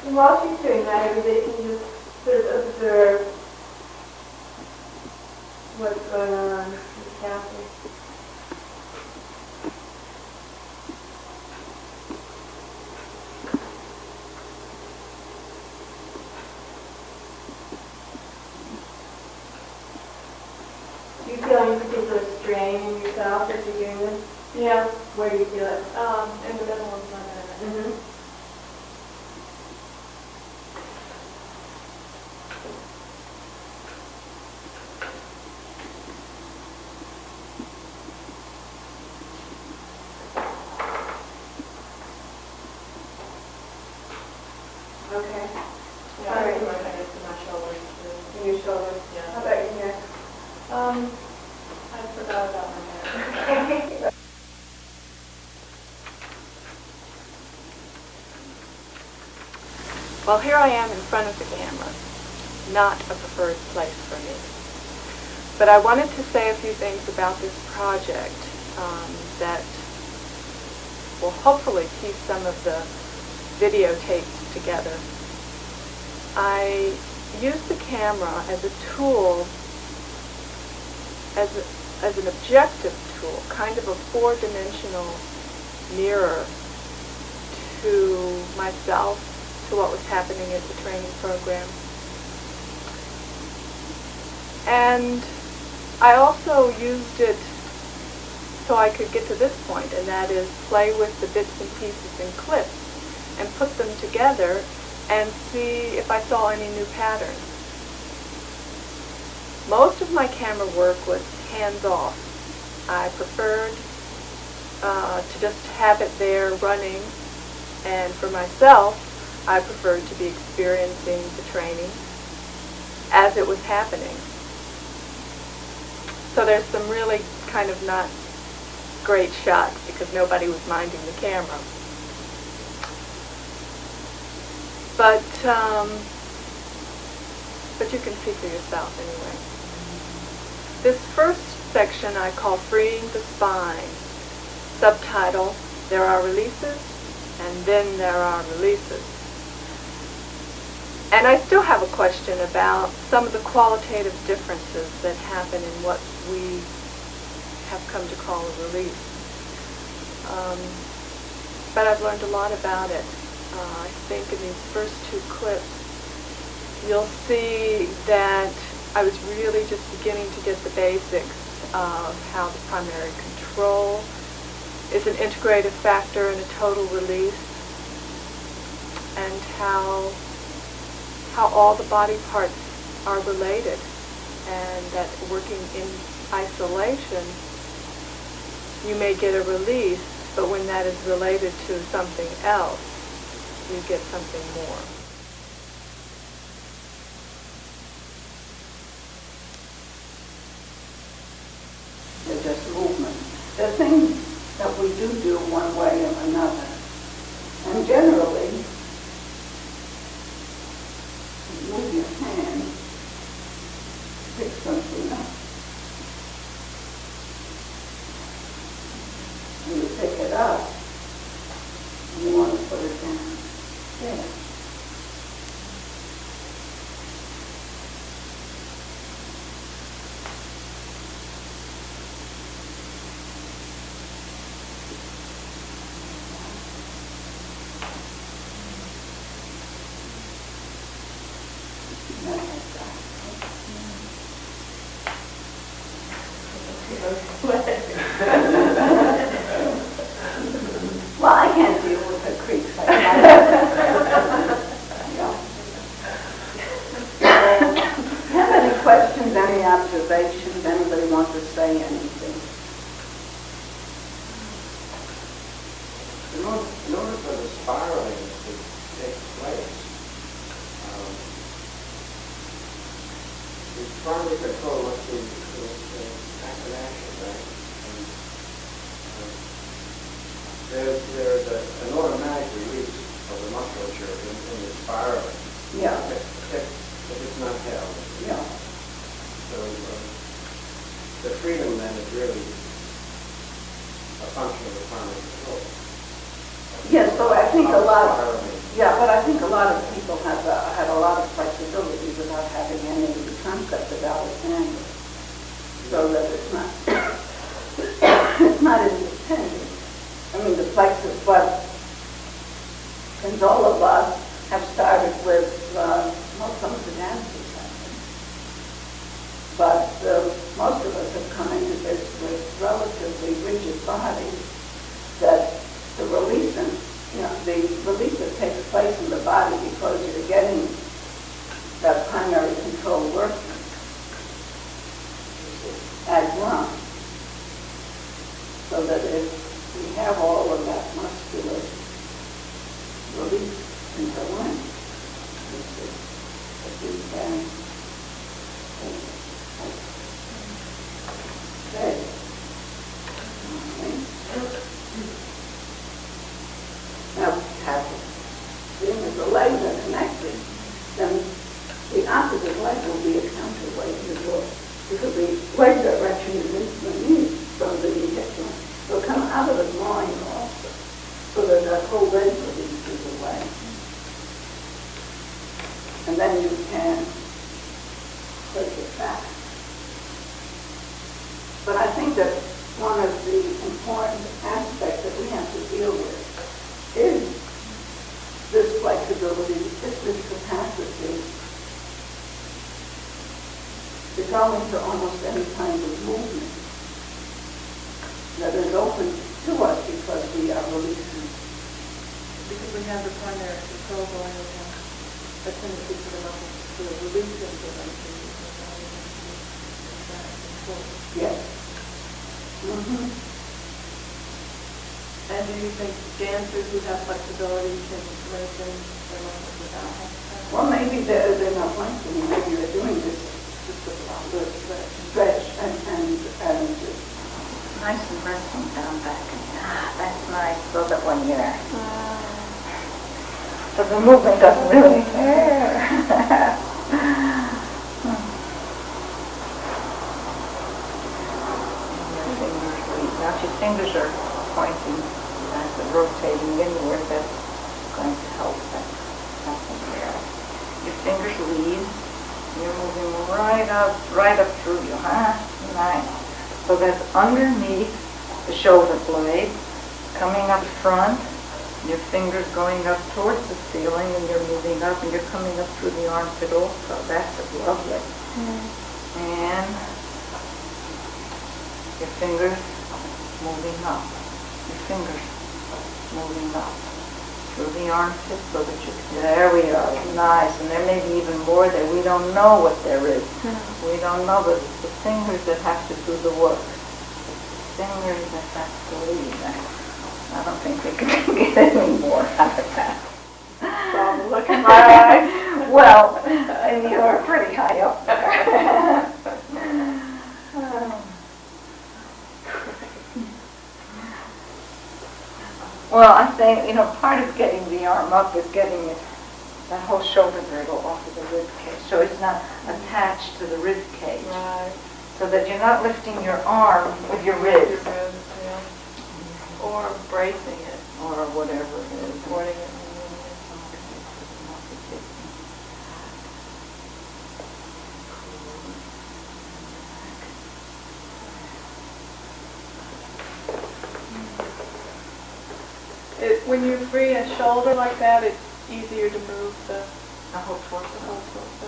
And while she's doing that, everybody can just sort of observe what's going on with Kathy. Do you feel any particular strain in yourself as you're doing this? Yeah. Where do you feel it? In the middle of my head. Mm-hmm. Okay. Yeah, All right. I guess in my shoulders too. In your shoulders? Yeah. How about your neck? I forgot about my hair. Well, here I am in front of the camera. Not a preferred place for me. But I wanted to say a few things about this project that will hopefully keep some of the videotapes together. I use the camera as a tool, as an objective tool, kind of a four-dimensional mirror to myself, to what was happening at the training program. And I also used it so I could get to this point, and that is play with the bits and pieces and clips and put them together and see if I saw any new patterns. Most of my camera work was hands-off. I preferred to just have it there running, and for myself, I preferred to be experiencing the training as it was happening. So there's some really kind of not great shots because nobody was minding the camera. But you can see for yourself anyway. This first section I call Freeing the Spine. Subtitle, There Are Releases, and Then There Are Releases. And I still have a question about some of the qualitative differences that happen in what we have come to call a release. But I've learned a lot about it. I think in these first two clips, you'll see that I was really just beginning to get the basics of how the primary control is an integrative factor in a total release, and how all the body parts are related, and that working in isolation, you may get a release, but when that is related to something else, you get something more. They're just movement. They're things that we do one way or another. And generally, you move your hand, pick something up, and you pick it up, and you want to put it down there. Well, I can't deal with the creaks like that. Have any questions, any observations? Anybody want to say anything? In order for the spiraling to take place, the primary control must be active action, right? There's an automatic release of the musculature in the spiraling. Yeah. If it's not held. Yeah. So the freedom then is really a function of the primary control. Yes, so I think a lot, Spiraling. Yeah, but I think a lot of people have a lot of flexibility without having any concept of Alexander, so that it's not it's not independent. I mean, the plexus, but since all of us have started with well, some of the dancers have, but most of us have come into this with relatively rigid bodies that the release that takes place in the body because you're getting that primary control working as one. So that if we have all of that muscular release into one, if we can okay. Now, being as the legs are connected, then the opposite leg will be a counterweight as well, because the leg direction is into the knee from the hip joint. It'll come out of the groin also, so that that whole leg releases away. And then you can take it back. But I think that one of the important aspects that we have to deal with is this flexibility, is this capacity to go into almost any kind of movement that is open to us because we are releasing. Because we have the primary control going on, a tendency for the muscles to release into them. Yes. Mm-hmm. And do you think dancers who have flexibility can lengthen their muscles without having to? Well, maybe they're not lengthening, maybe they're doing this just with a lot of stretch and just Nice and resting down back. That's nice, so that when you're... So the movement doesn't really... Now if your fingers are pointing and rotating inward, that's going to help that happen there. Your fingers lead. You're moving right up through you, huh? Nice. So that's underneath the shoulder blade, coming up front, your fingers going up towards the ceiling, and you're moving up, and you're coming up through the armpit also. That's lovely. And your fingers moving up. Your fingers moving up through the armpit so that you can... There we are. Nice. And there may be even more there. We don't know what there is. We don't know, but it's the fingers that have to do the work. The fingers that have to lead. I don't think we can get any more out of that. From look in my eyes. Well, and you're pretty high up there. Well, I think, part of getting the arm up is getting that whole shoulder girdle off of the rib cage, so it's not attached to the rib cage. Right. So that you're not lifting your arm with your ribs. Your ribs, yeah. Or bracing it. Or whatever it is. Supporting it. When you free a shoulder like that, it's easier to move the whole torso. whole torso.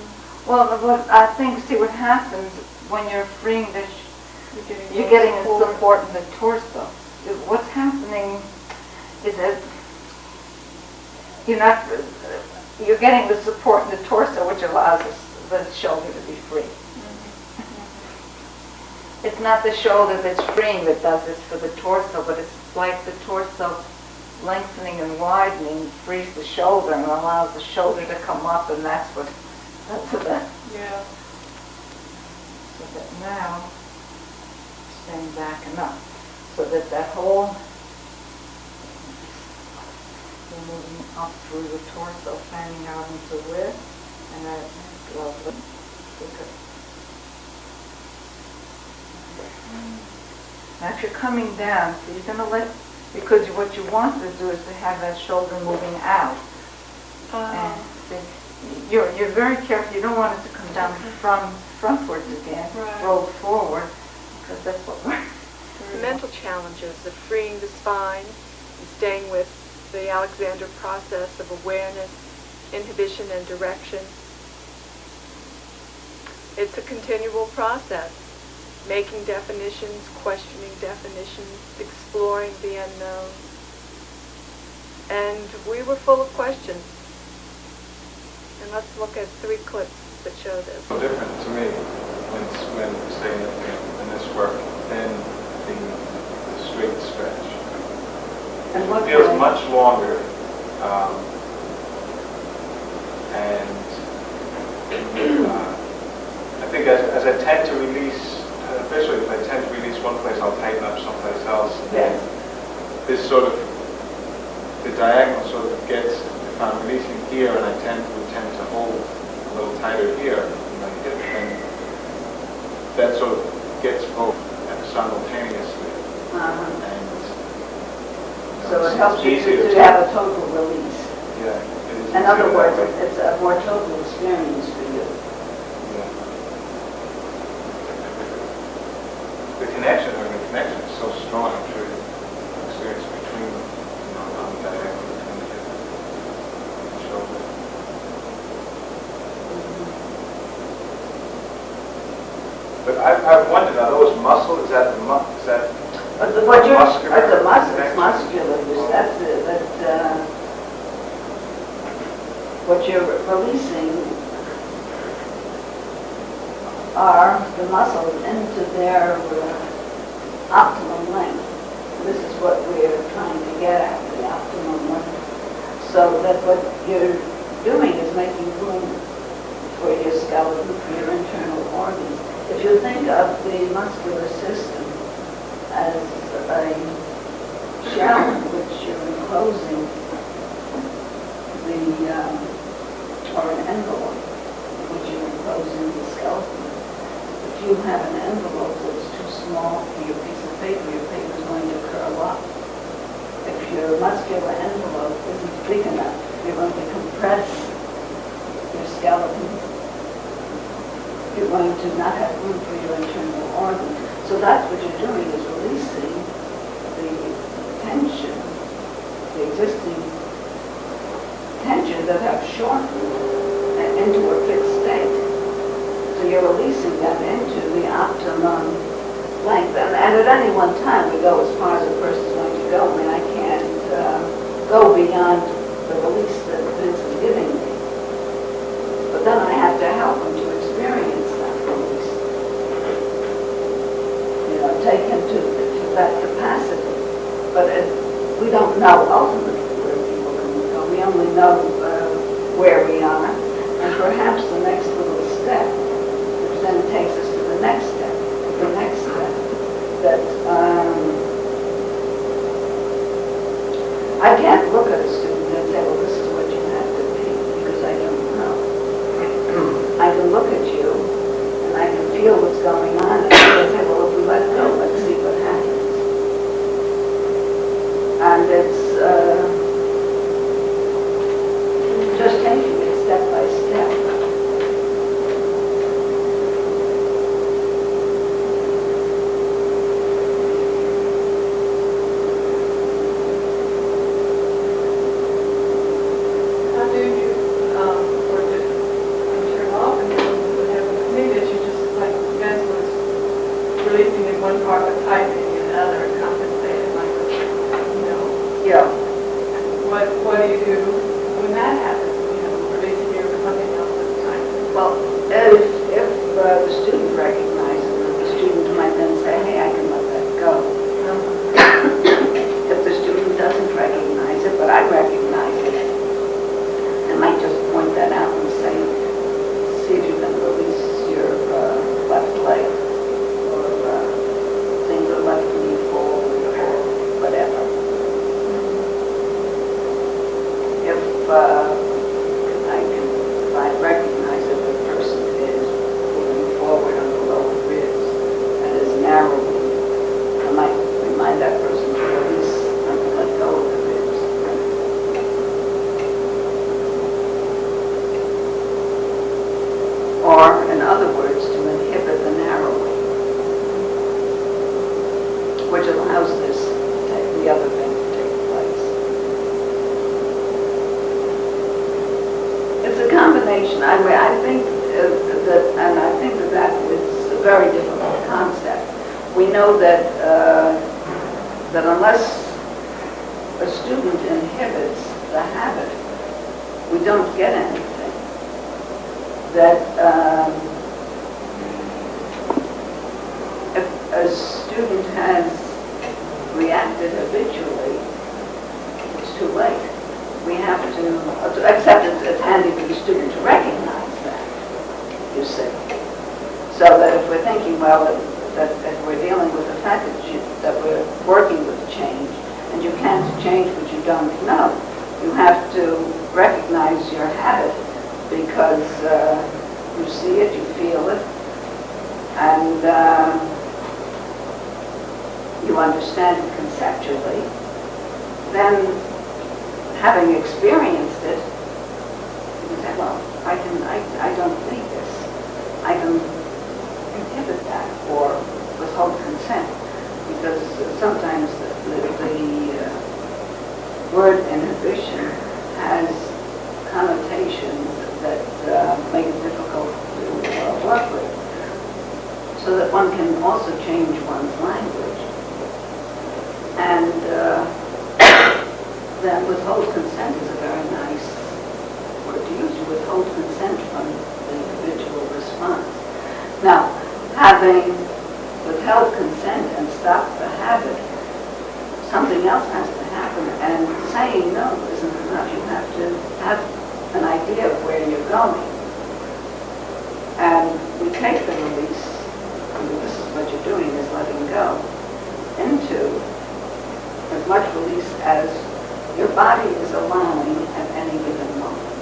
Well, I think, see what happens when you're freeing the, you're getting a support in the torso. What's happening is that you're getting the support in the torso, which allows the shoulder to be free. It's not the shoulder that's freeing that does this for the torso, but it's like the torso lengthening and widening frees the shoulder and allows the shoulder to come up, and that's what that. Yeah. So that now, staying back and up, so that whole, you're moving up through the torso, fanning out into width, and that's lovely. Now if you're coming down, so you're going to let, because what you want to do is to have that shoulder moving out. And you're very careful. You don't want it to come down from frontwards again, Right. roll forward, because that's what we're... The mental challenges of freeing the spine and staying with the Alexander process of awareness, inhibition, and direction. It's a continual process, making definitions, questioning definitions, exploring the unknown. And we were full of questions. And let's look at 3 clips that show this. So different to me when saying in this work than the straight stretch. And what It feels kind? much longer, and I think as I tend to release, especially if I tend to release one place, I'll tighten up someplace else. Yes. This sort of, the diagonal sort of gets, if I'm releasing here and I tend to hold a little tighter here in my hip, then that sort of gets both simultaneously. And So it helps you easier to have a total release. Yeah. it is In other easier words, that way. it's a more total experience for you. Yeah. The connection is so strong, I'm sure the experience between them, on the diagonal between the hip and the shoulder. But I've wondered, are those muscle, is that the is that But what you're, muscular it's a muscle, it's connection? muscular, that's it, what you're releasing are the muscles into their optimum length. This is what we're trying to get at, the optimum length. So that what you're doing is making room for your skeleton, for your internal organs. If you think of the muscular system as a shell in which you're enclosing or an envelope in which you're enclosing the skeleton. If you have an envelope that's too small for your piece of paper, your paper is going to curl up. If your muscular envelope isn't big enough, you're going to compress your skeleton. You're going to not have room for your internal organs. So that's what you're doing, is releasing the tension, the existing tension that have shortened into a fixed state. So you're releasing them into the optimum length. And at any one time, we go as far as a person's going to go. I mean, I can't go beyond the release that Vince is giving me. But then I have to help him to experience that release. Take him to that capacity. But we don't know ultimately where people can go. We only know where we are. And perhaps the next little step, which then takes us to the next step, that I can't look at a student and say, well, this is what you have to be, because I don't know. I can look at you, and I can feel what's going on, and I can say, well, if we let go, let's see what happens. And it's just taking it step by step. How do you, or did, I'm sure often would happen to me that you just, like, Vince was releasing in one part but tightening in another and compensating, like, Yeah. what do you do when that happens? Releasing here for something else at the time. Well, if the student recognizes it, the student might then say, hey, I can let that go. If the student doesn't recognize it, but I recognize it, I might just point that out and say, see if you can release your left leg, or sing the left knee forward, or whatever. If I recognize that the person is moving forward on the lower ribs and is narrowing, I might remind that person to release and let go of the ribs. combination. I mean, I think that is a very difficult concept. We know that that unless a student inhibits the habit, we don't get anything. That if a student has reacted habitually, it's too late. We have to, except it's handy for the student to recognize that, you see. So that if we're thinking, well, that we're dealing with the fact that we're working with change, and you can't change what you don't know, you have to recognize your habit because you see it, you feel it, and you understand it conceptually. Then, having experienced it, you say, well, I don't need this. I can inhibit that or withhold consent, because sometimes the word inhibition has connotations that make it difficult to work with, so that one can also change one's language. And then withhold consent is a very nice word to use. You withhold consent from the individual response. Now, having withheld consent and stopped the habit, something else has to happen, and saying no isn't enough. You have to have an idea of where you're going. And we take the release, I mean, this is what you're doing, is letting go, into as much release as your body is allowing at any given moment.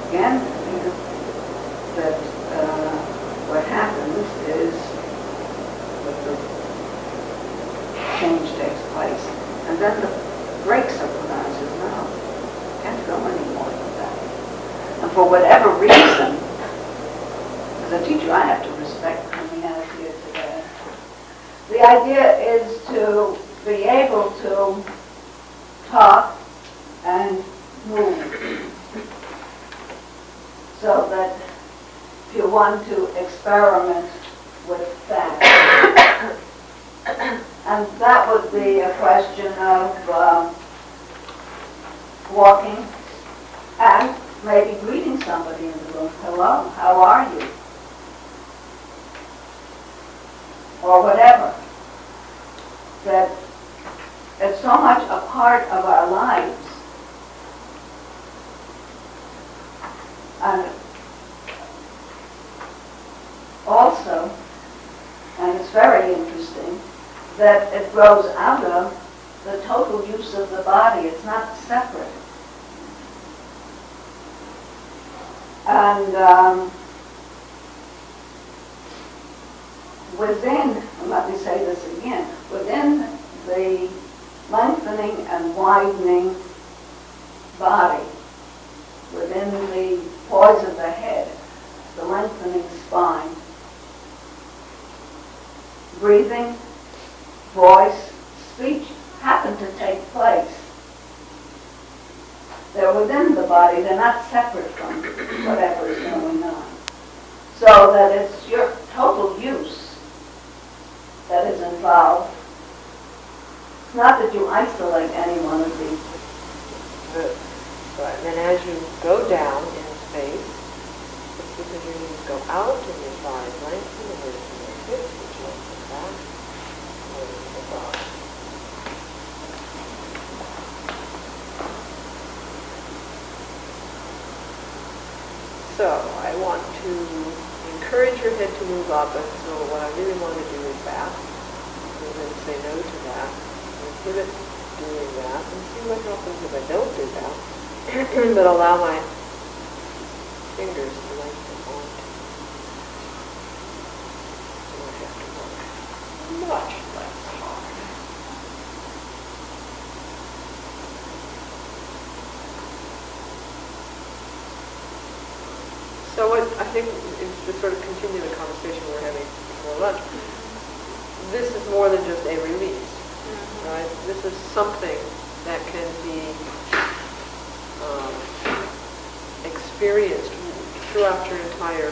Again, that what happens is that the change takes place, and then the brakes are put on. Says, no, can't go any more than that. And for whatever reason, as a teacher, I have to respect coming out here today. The idea is to be able to talk and move, so that if you want to experiment with that, and that would be a question of walking and maybe greeting somebody in the room. Hello, how are you? Or whatever. That it's so much a part of our lives. And also, and it's very interesting, that it grows out of the total use of the body. It's not separate. And within, and let me say this again, within the lengthening and widening body, within the poise of the head, the lengthening spine, breathing, voice, speech happen to take place. They're within the body, they're not separate from whatever is going on. So that it's your total use that is involved. It's not that you isolate any one of these. Right. And then as you go down in space, because your knees go out and your thighs lengthen away from your hips, which lengthen back, and above. So I want to encourage your head to move up, and so what I really want to do is back. And then say no to that. Inhibit doing that, and see what happens if I don't do that. But allow my fingers to lengthen onto. And I have to work much less hard. So what I think is to sort of continue the conversation we were having before lunch. This is more than just a release, right? This is something that can be experienced experienced throughout your entire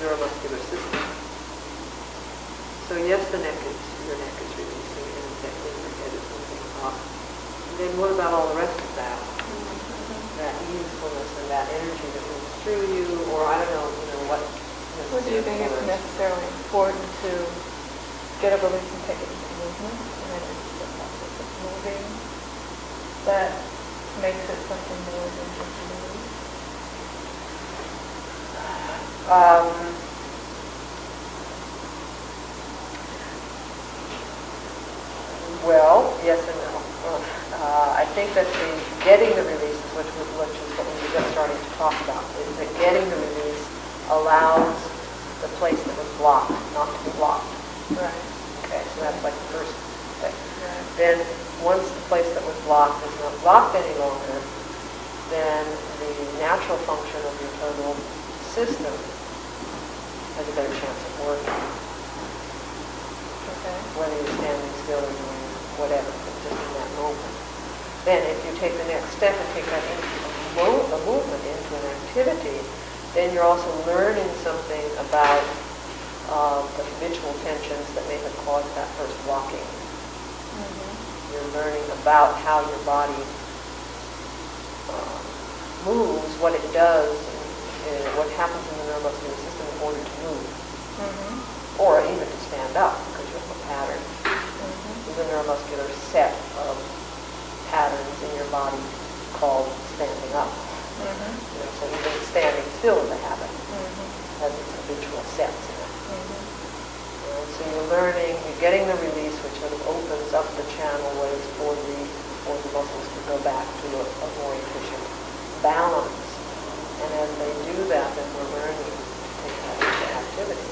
neuromuscular system. So yes, your neck is releasing, and exactly your head is moving up. And then what about all the rest of that? That easefulness and that energy that moves through you, or I don't know, what. Or do you think it's necessarily important to get a release and take it into movement? And then it's the process of moving that makes it something more than just a release? Well, yes and no. I think that the getting the release is which is what we were just starting to talk about, is that getting the release allows the place that was blocked not to be blocked. Right. Okay, so that's like the first thing. Right. Then once the place that was blocked is not blocked any longer, then the natural function of your total system has a better chance of working. Okay. Whether you're standing still or doing whatever, but just in that moment. Then if you take the next step and take that into a movement, into an activity, then you're also learning something about the habitual tensions that may have caused that first blocking. You're learning about how your body moves, what it does, what happens in the neuromuscular system in order to move. Or even to stand up, because you have a pattern. There's a neuromuscular set of patterns in your body called standing up. So even standing still is a habit. Has its habitual sets in it. So you're learning, you're getting the release, which sort of opens up the channel ways for the muscles to go back to a more efficient balance. And as they do that, then we're learning to take that into activity.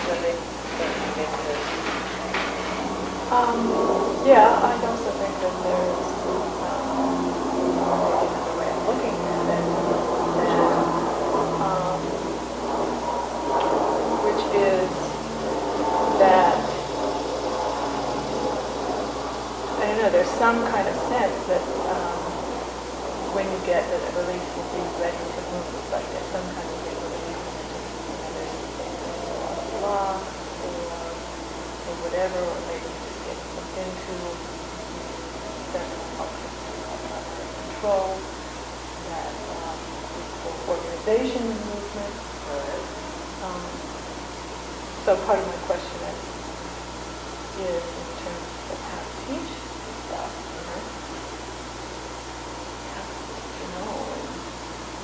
So they make this. Yeah, I also think that there's another way of looking at it, which is that, I don't know, there's some kind of sense that when you get a release, you'll be ready to move, but there's some kind of release, there's a block or whatever, or maybe you just get into central control, that organization and movement. So part of my question is in terms of how to teach stuff,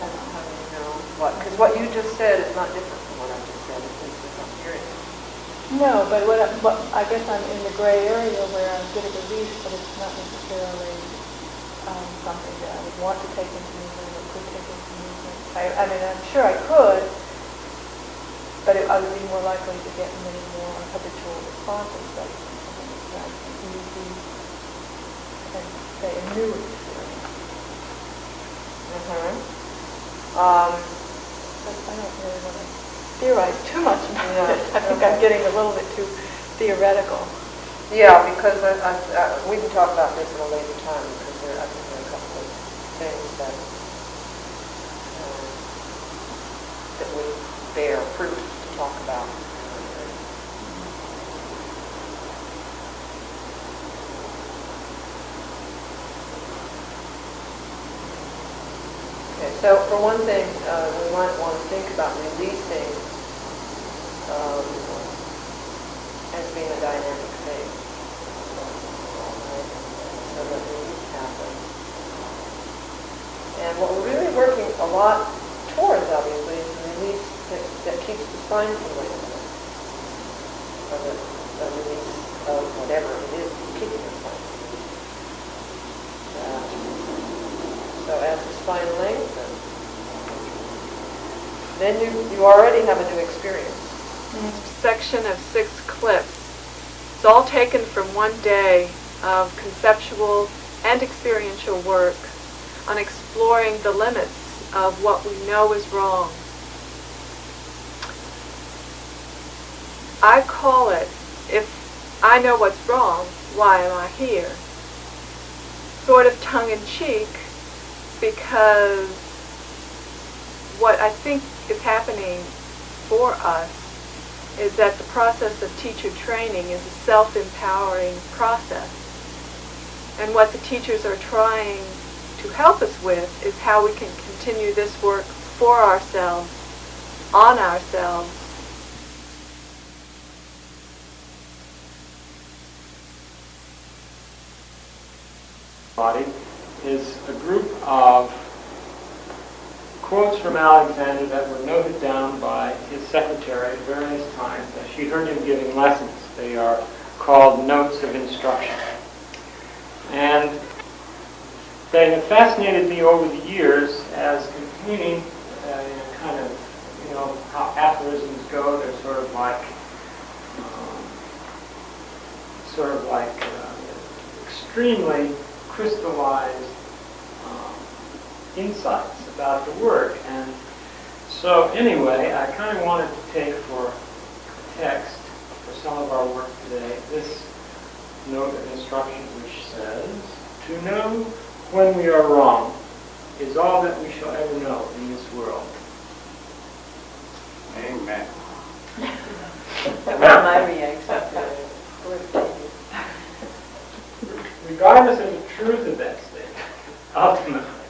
I don't know how you know what, because what you just said is not different from what I just said, at least as I'm hearing it. No, but I guess I'm in the gray area where I get a release, but it's not necessarily something that I would want to take into movement or could take into movement. I mean, I'm sure I could, but I would be more likely to get many more habitual responses, like something that's easy and say a new experience. But I don't really want to theorize too much about it. I think I'm getting a little bit too theoretical. Yeah, because we can talk about this at a later time, because I think there are a couple of things that would bear fruit to talk about. Okay, so for one thing, we might want to think about releasing as being a dynamic thing. Right? So that release happens. And what we're really working a lot towards, obviously, is the release that keeps the spine from going away. Or the release of whatever it is keeping the spine. So as the spine lengthens, then you already have a new experience. Section of 6 clips. It's all taken from one day of conceptual and experiential work on exploring the limits of what we know is wrong. I call it, if I know what's wrong, why am I here? Sort of tongue-in-cheek, because what I think is happening for us is that the process of teacher training is a self-empowering process. And what the teachers are trying to help us with is how we can continue this work for ourselves, on ourselves. Body is a group of quotes from Alexander that were noted down by his secretary at various times as she heard him giving lessons. They are called notes of instruction. And they have fascinated me over the years as containing kind of, you know, how aphorisms go. They're sort of like extremely crystallized insights about the work. And so anyway, I kind of wanted to take for text for some of our work today this note of instruction which says, "To know when we are wrong is all that we shall ever know in this world." Amen. That was my reaction to it. Regardless of the truth of that statement, ultimately.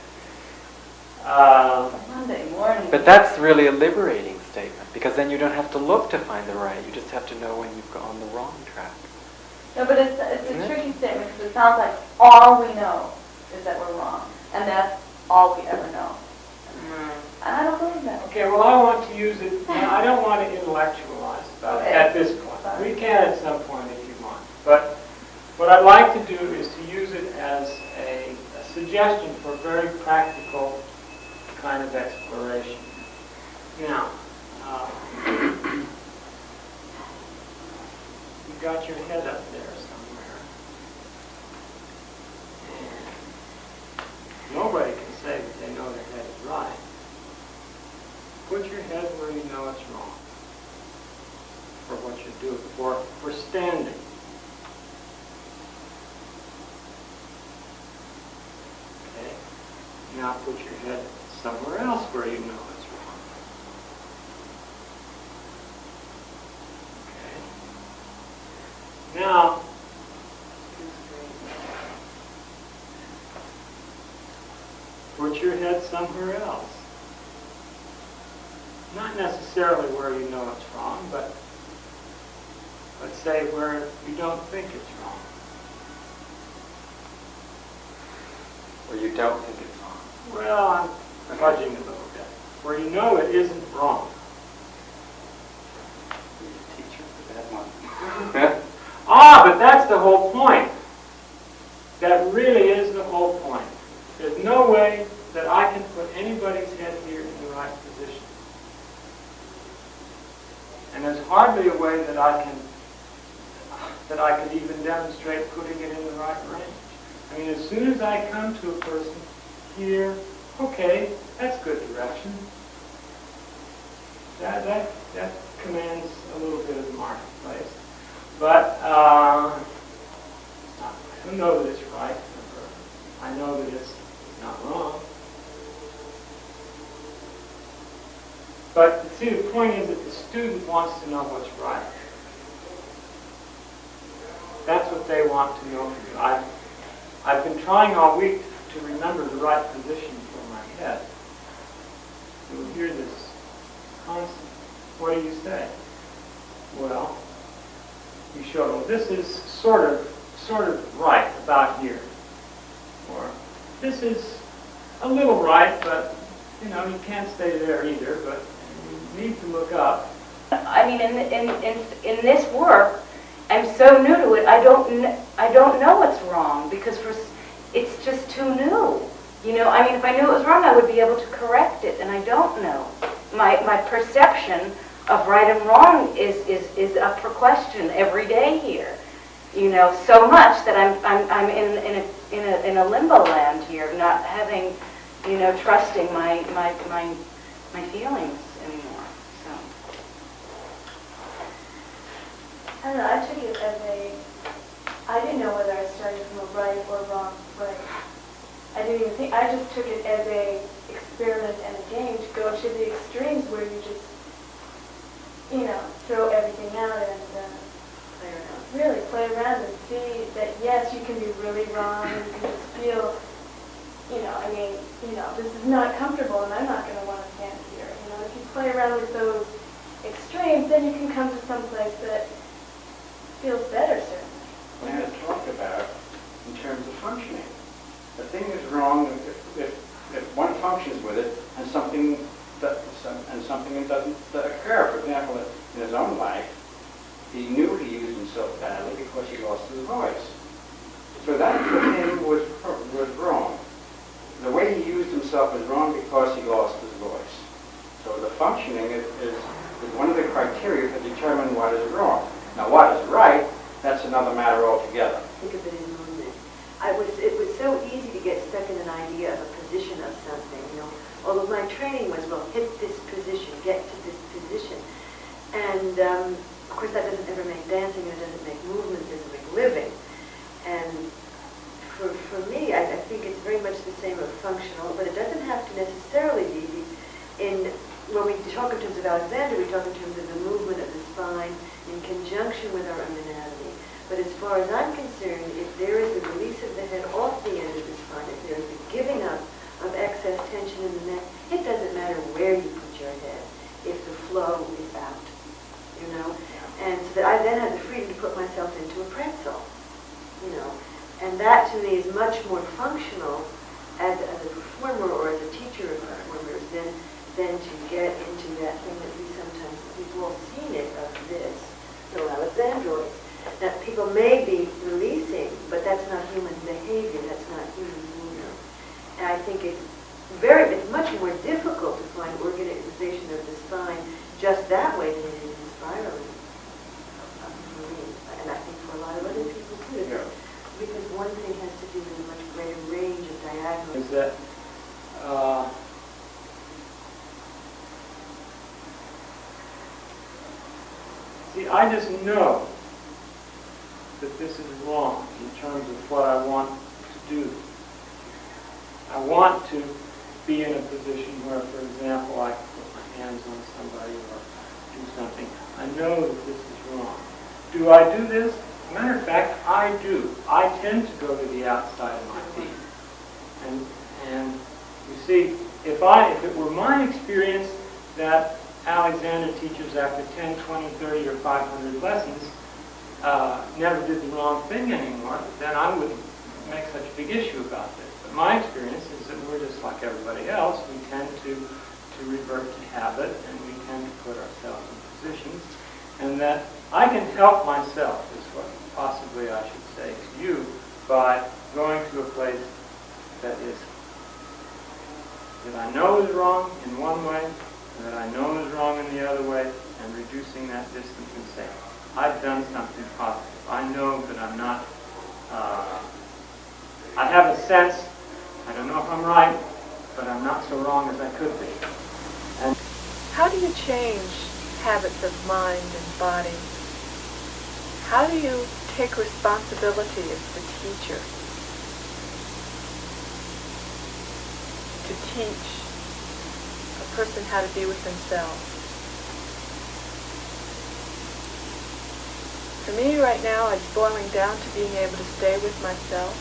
Monday morning. But that's really a liberating statement, because then you don't have to look to find the right. You just have to know when you've gone the wrong track. No, but it's a tricky statement because it sounds like all we know is that we're wrong, and that's all we ever know. And I don't believe that. Okay, well, I want to use it, I don't want to intellectualize about it at this point. We can at some point if you want. But what I'd like to do is to use it as a suggestion for a very practical kind of exploration. Now, you got your head up there somewhere. And nobody can say that they know their head is right. Put your head where you know it's wrong for what you're doing, for standing. Okay? Now put your head somewhere else where you know it's wrong. Okay? Now, put your head somewhere else. Not necessarily where you know it's wrong, but let's say where you don't think it's wrong. Or you don't think it's wrong. Well, I'm fudging a little bit. Where you know it isn't wrong. You're a teacher for that one. But that's the whole point. That really is the whole point. There's no way that I can put anybody's head here in the right position. And there's hardly a way that I could even demonstrate putting it in the right range. I mean, as soon as I come to a person here, okay, that's good direction. That commands a little bit of the marketplace. But I don't know that it's right. I know that it's not wrong. But see, the point is that the student wants to know what's right. That's what they want to know from you. I've been trying all week to remember the right position for my head. You'll hear this constantly. What do you say? Well, you show, well, this is sort of right about here. Or this is a little right, but you know, you can't stay there either, but you need to look up. I mean, in this work, I'm so new to it. I don't know what's wrong because it's just too new. You know, I mean, if I knew it was wrong, I would be able to correct it, and I don't know. My perception of right and wrong is up for question every day here. You know, so much that I'm in a limbo land here, not having, you know, trusting my feelings anymore. So I don't know, I took it as I didn't know whether I started from a right or wrong place. I doing the thing. I just took it as a experiment and a game to go to the extremes where you just, throw everything out and really play around and see that, yes, you can be really wrong. You can just feel, this is not comfortable and I'm not going to want to stand here. If you play around with those extremes, then you can come to some place that feels better, certainly. We had talked about in terms of functioning. The thing is wrong if one functions with it and something doesn't occur. For example, in his own life, he knew he used himself badly because he lost his voice. So that for him was wrong. The way he used himself was wrong because he lost his voice. So the functioning is one of the criteria to determine what is wrong. Now what is right, that's another matter altogether. Think of it in movement. It was so easy to get stuck in an idea of a position of something, Although my training was, well, hit this position, get to this position. And of course that doesn't ever make dancing, it doesn't make movement, it doesn't make living. And for me, I think it's very much the same of functional, but it doesn't have to necessarily be when we talk in terms of Alexander, we talk in terms of the movement of the spine in conjunction with our own anatomy. But as far as I'm concerned, if there is the release of the head off the end of the spine, if there is the giving up of excess tension in the neck, it doesn't matter where you put your head if the flow is out, And so that I then have the freedom to put myself into a pretzel, And that to me is much more functional as a performer or as a teacher of performers than to get into that thing that we've all seen it of this, Alexandroids. That people may be releasing, but that's not human behavior, that's not human movement. And I think it's much more difficult to find organization of the spine just that way than it is in spiraling. For me, and I think for a lot of other people too. Yeah. Because one thing has to do with a much greater range of diagonals. Is that see, I just know that this is wrong in terms of what I want to do. I want to be in a position where, for example, I can put my hands on somebody or do something. I know that this is wrong. Do I do this? As a matter of fact, I do. I tend to go to the outside of my feet. And you see, if it were my experience that Alexander teaches after 10, 20, 30, or 500 lessons never did the wrong thing anymore, then I wouldn't make such a big issue about this. But my experience is that we're just like everybody else. We tend to revert to habit, and we tend to put ourselves in positions, and that I can help myself, is what possibly I should say to you, by going to a place that I know is wrong in one way, and that I know is wrong in the other way, and reducing that distance and saying, I've done something positive. I know that I'm not, I have a sense, I don't know if I'm right, but I'm not so wrong as I could be. And How do you change habits of mind and body? How do you take responsibility as the teacher to teach a person how to be with themselves? For me right now, it's boiling down to being able to stay with myself.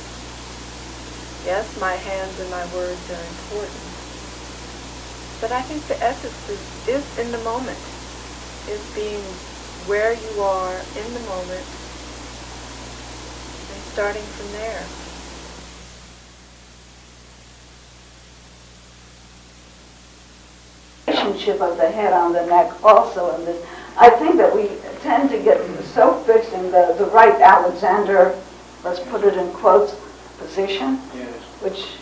Yes, my hands and my words are important. But I think the essence is in the moment, is being where you are in the moment and starting from there. Relationship of the head on the neck also in this. I think that we tend to get so fixed in the right Alexander, let's put it in quotes, position, yes. which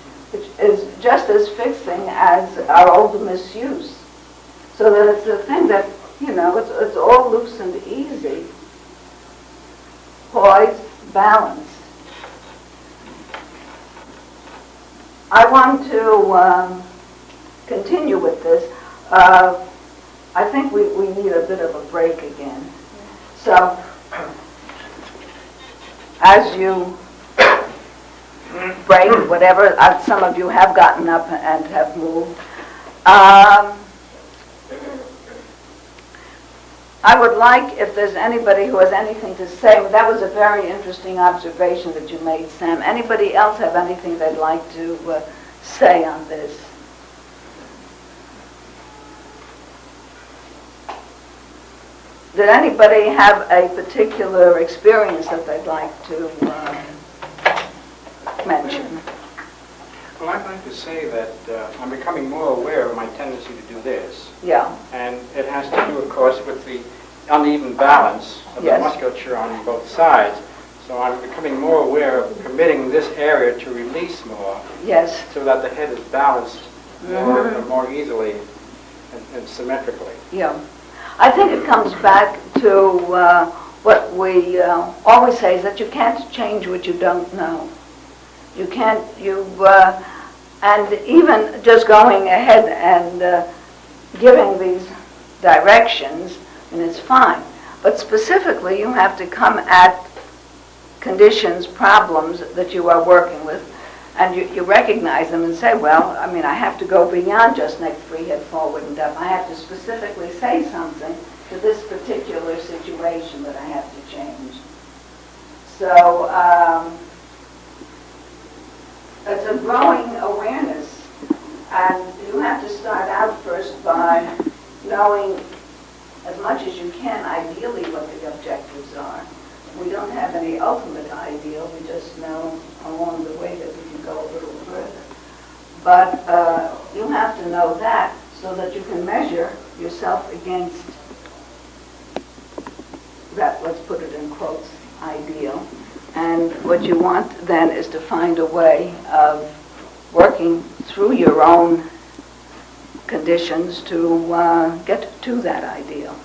is just as fixing as our old misuse. So that it's a thing that, it's all loose and easy, poised, balanced. I want to continue with this. I think we need a bit of a break again. So, as you break, whatever, some of you have gotten up and have moved. I would like, if there's anybody who has anything to say, that was a very interesting observation that you made, Sam. Anybody else have anything they'd like to say on this? Did anybody have a particular experience that they'd like to mention? Well, I'd like to say that I'm becoming more aware of my tendency to do this. Yeah. And it has to do, of course, with the uneven balance of Yes. the musculature on both sides. So I'm becoming more aware of permitting this area to release more Yes. so that the head is balanced more easily and symmetrically. Yeah. I think it comes back to what we always say, is that you can't change what you don't know. You can't, and even just going ahead and giving these directions, and it's fine. But specifically, you have to come at conditions, problems that you are working with, and you recognize them and say, well, I mean, I have to go beyond just neck free, head forward and up. I have to specifically say something to this particular situation that I have to change. So it's a growing awareness, and you have to start out first by knowing as much as you can, ideally, what the objectives are. We don't have any ultimate ideal, we just know along the way that we can go a little further. But you have to know that so that you can measure yourself against that, let's put it in quotes, ideal. And what you want then is to find a way of working through your own conditions to get to that ideal,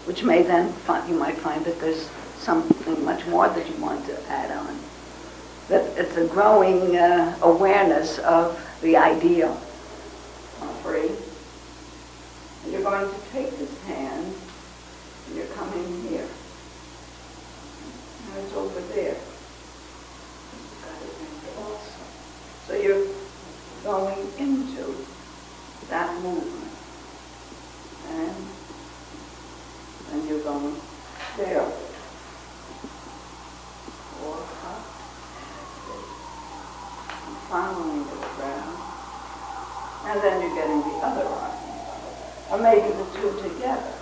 which may then, you might find that there's something much more that you want to add on. That it's a growing awareness of the ideal. Free. And you're going to take this hand, and you're coming here. And it's over there. So you're going into that movement. And then you're going there. Or up. And following the ground. And then you're getting the other arm. Or maybe the two together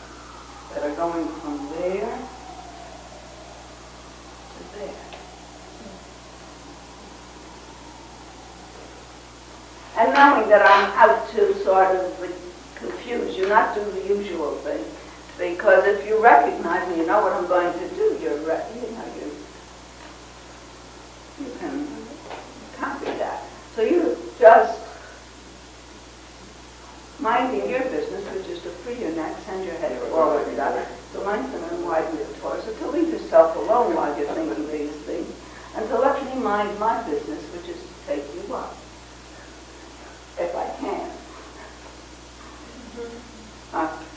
that are going from there to there. And knowing that I'm out to sort of confuse you, not do the usual thing. Because if you recognize me, you know what I'm going to do, you can copy that. So you just minding your business, which is to free your neck, send your head forward and up, to lengthen and widen your torso, to leave yourself alone while you're thinking these things, and to let me mind my business, which is to take you up, if I can.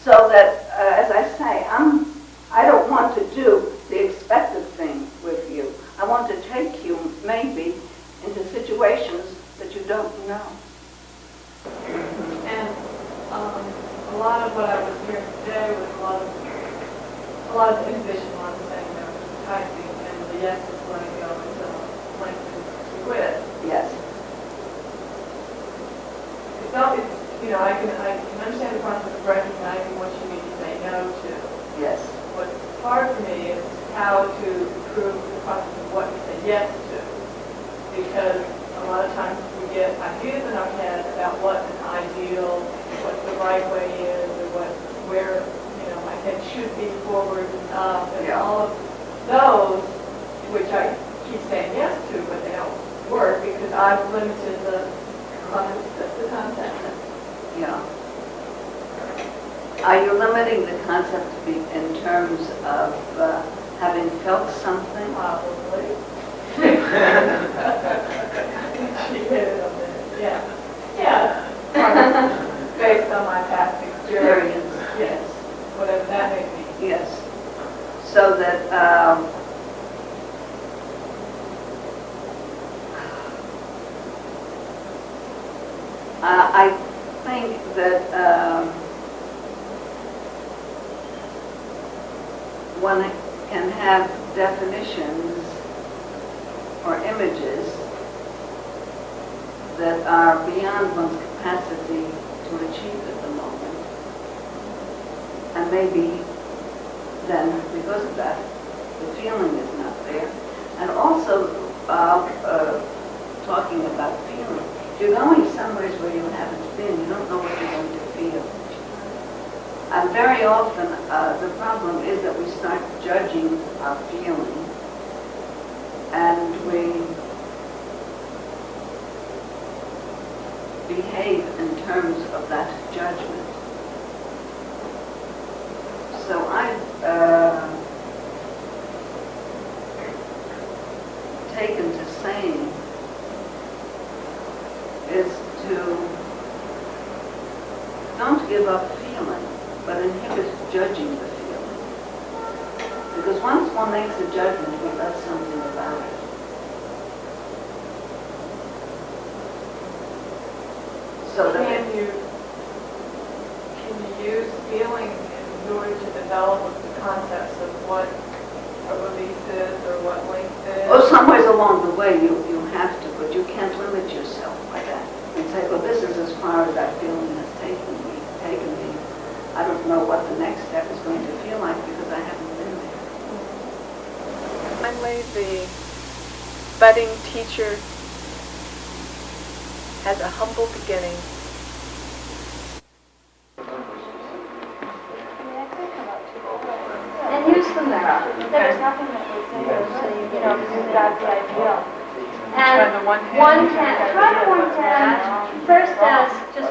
So that, as I say, I don't want to do the expected thing with you. I want to take you, maybe, into situations that you don't know. And a lot of what I was hearing today was a lot of inhibition on saying no to typing, and the yes is going to go into lengthen to quit. Yes. It's not, I can understand the process of recognizing what you need to say no to. Yes. What's hard for me is how to improve the process of what to say yes to. Because a lot of times we get ideas in our head about what an ideal, what the right way is, or where my head should be forward and up, and all of those, which I keep saying yes to, but they don't work because I've limited the concept. Yeah. Are you limiting the concept to be in terms of having felt something? Probably. She hit it on there. Yeah. Based on my past experience. Yes. Whatever that may be. Yes. So that I think that one can have definitions or images that are beyond one's capacity to achieve at the moment. And maybe then, because of that, the feeling is not there. And also, talking about feeling, if you're going somewhere where you haven't been, you don't know what you're going to feel. And very often, the problem is that we start judging our feeling, and we behave in terms of that judgment. So I've taken to saying is to don't give up feeling, but inhibit judging the feeling. Because once one makes a judgment, he does something about it. So that Can you use feeling in order to develop the concepts of what a release is or what length is? oh, some ways along the way you have to, but you can't limit yourself by that and say, well, this is as far as that feeling has taken me. I don't know what the next step is going to feel like because I haven't been there. Finally, the budding teacher has a humble beginning. And use the mirror. There's nothing that would say that's the ideal. And one can try one hand first as just,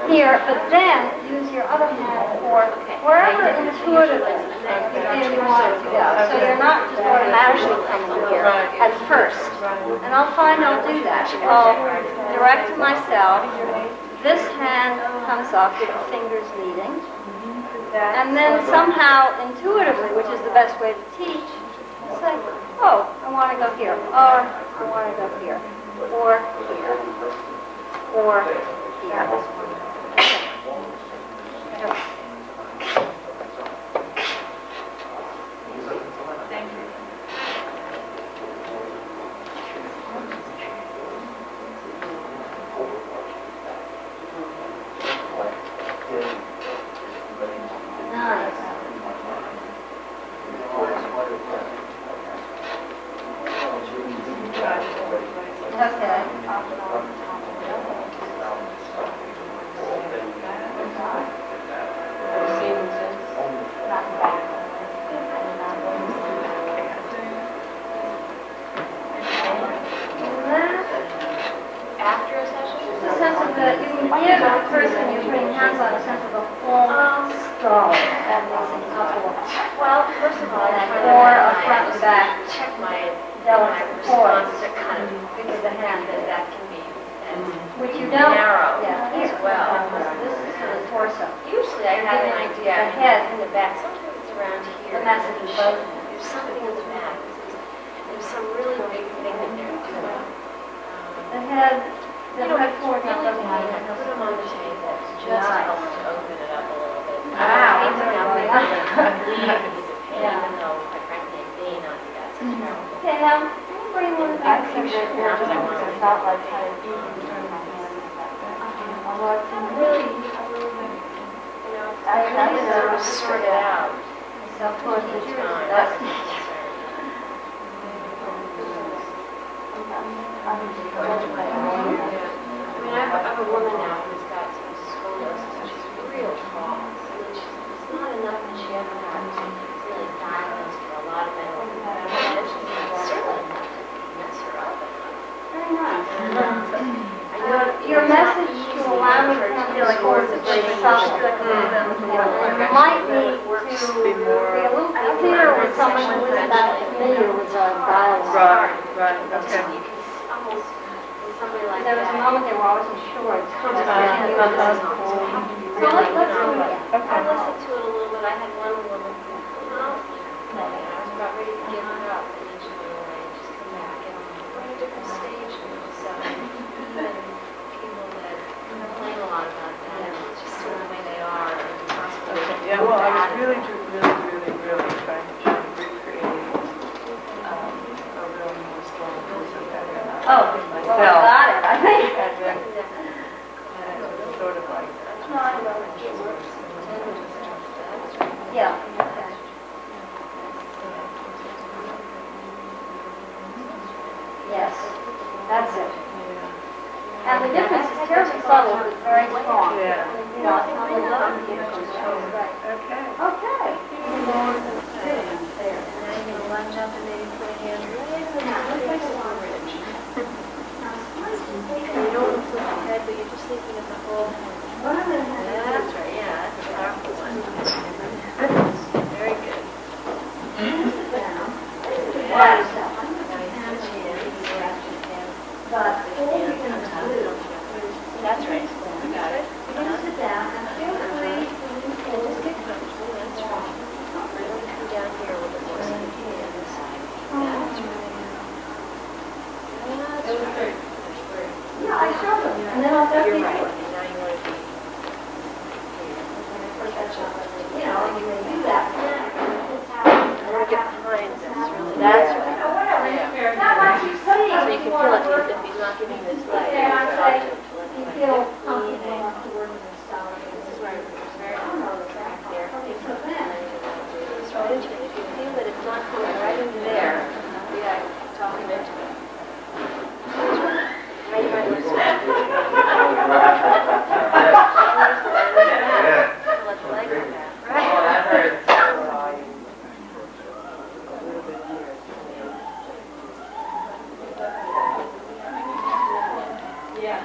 here, but then use your other hand for wherever intuitively you want it to go. So you're not just automatically coming here at first. And I'll find I'll do that. I'll direct myself. This hand comes up with the fingers leading. And then somehow, intuitively, which is the best way to teach, say, oh, I want to go here, or I want to go here, or here, or here. Thank you. Nice. Okay. After a session? It's a sense of the, you can give a person you're putting hands on a sense of the full skull. That makes it possible. Well, first of all, Or a front to back. check my Delicate response poise to kind of with the hand. that can be Which you don't. narrow Yeah, as here. well. This is to the torso. Usually I have an idea The head. in the back. Sometimes it's around here. The message is both. There's something in the back. There's some really big thing that they're doing. The head, the You know, head it's forward, really not looking neat. at I put them on the table. It just Nice. helps to open it up a little bit. Wow. I hate to have my leave Yeah. even though, quite frankly, it may not be that terrible. Okay, now, can you bring one of I these? think that Yeah, now that I want to it's not like kind of easy to turn my hand like that. Although it's really, You know, I I really know. sort of sort it out. self-taught Each teacher is time. the That's best. the concern. I mean, I have a woman now who's got some scoliosis, and she's real tall. I mean, it's not enough that she ever had really diagnosed for a lot of medical conditions. It's certainly enough to mess her up. Very nice. I know Your message to allow me to come to forward to bring self-respect might need to be a little clearer with someone who isn't that familiar with dialogue. Right, So you can almost, with somebody like There was a that. moment they were always insured. So let's do it. I listened to it a little bit. I had one woman who, I was about ready to give her up, and then she went away and just come back. And we're in a different stage now, so even Sort of like. Yeah. Yes, that's it. And the difference is terribly subtle, but it's very strong. Yeah. You know, it's not like love right. Okay. Okay. Now you're gonna lunge up and maybe put a hand right on the bridge. You don't want to flip the head, but you're just thinking of the whole. That's right, yeah, that's a powerful one. Very good. Yes. That's right. You got it. Sit down and feel free. And just get comfortable, that's right. Come down here a little bit more so you can get on this side. That's right. That's right. Yeah, I showed them, and then I'll You're definitely right, do it. and now you want to be You know, you can do that. Look at behind this, really. That's right. Yeah. Not much you see. So you can feel if he's not giving this leg, you can talk to him to let You him feel like comfortable enough to work in this style. this is right. It's very comfortable back there. It's right into it. If you feel that it's not coming right into there, yeah, talk him into it. That's right. Now you might want to switch. Let the leg come back. Right. Yeah.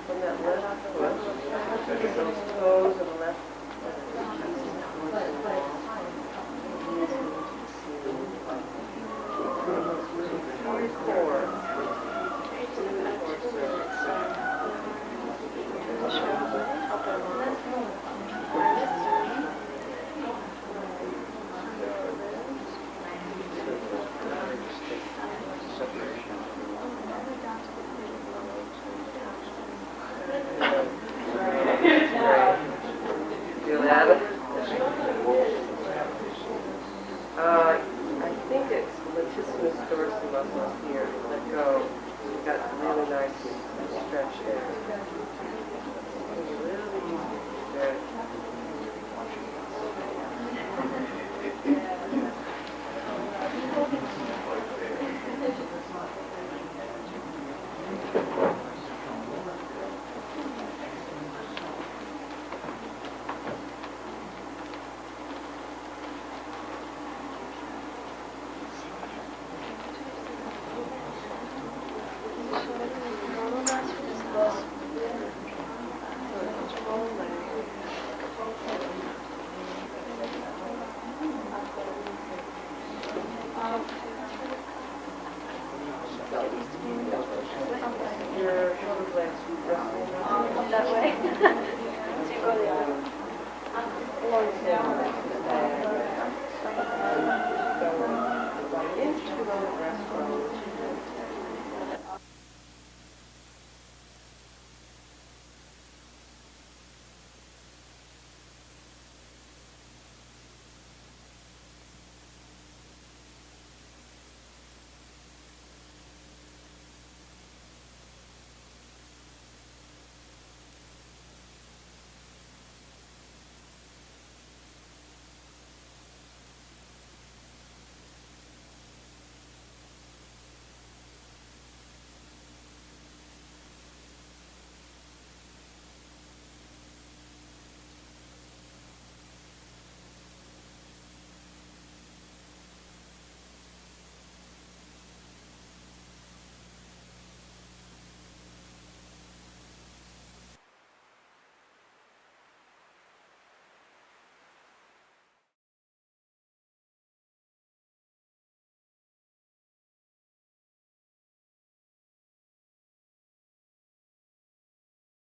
From that left toes and the left. Feel that? I think it's latissimus dorsi muscle here. Let go.